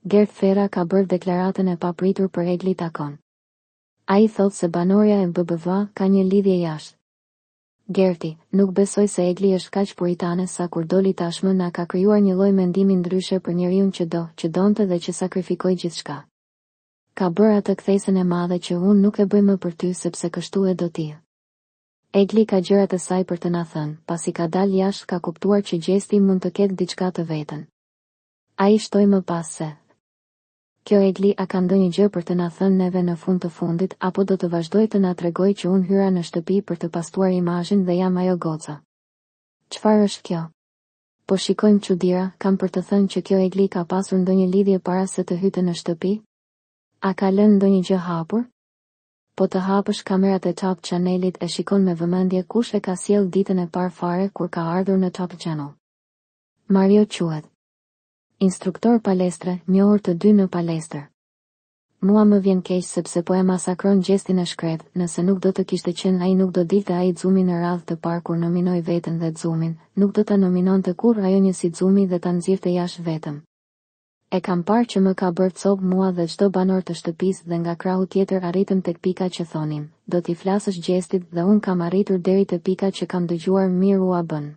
Gert Fera ka bërë deklaratën e papritur për Egli Takon. Ai thot se banorja e BBV ka një lidhje jashtë. Gerti, nuk besoj se Egli është kaq puritane sa kur doli tashmë na ka krijuar një lloj mendimi ndryshe për njeriun që donte dhe që sakrifikoi gjithçka. Ka bërë atë kthesën e madhe që unë nuk e bëj më për ty sepse kështu e do ti. Egli ka gjërat e saj për të na thënë, pasi ka dalë jashtë ka kuptuar që gjesti mund të ketë diçka të vetën. Ai shtoi më pas se kjo Egli a ka ndonjë gjë për të na thënë neve në fund të fundit, apo do të vazhdoj të na tregoj që unë hyra në shtëpi për të pastruar imazhin dhe jam ajo goca. Çfarë është kjo? Po shikojmë çuditëra, kam për të thënë që kjo Egli ka pasur ndonjë lidhje para se të hyte në shtëpi? A ka lënë ndonjë gjë hapur? Po të hapësh kamerat e Top Channelit e shikon me vëmendje kush e ka sjell ditën e parë fare kur ka ardhur në Top Channel. Mario quhet. Instruktor palestre, njohur të dy në palestër. Mua më vjen keq sepse po e masakron gjestin e shkret, nëse nuk do të kishte qenë ai nuk do dilte ai Xumi në radhë të parë kur nominoi veten dhe Xumin, nuk do ta nominonte kurrë ajo një si Xumi dhe ta nxirrte jashtë vetëm. E kam parë që më ka bërë cop mua dhe çdo banor të shtëpisë dhe nga krahu tjetër arritëm tek pika që thonim, do t'i flasësh gjestit dhe unë kam arritur deri te pika që kam dëgjuar mirë u a bën.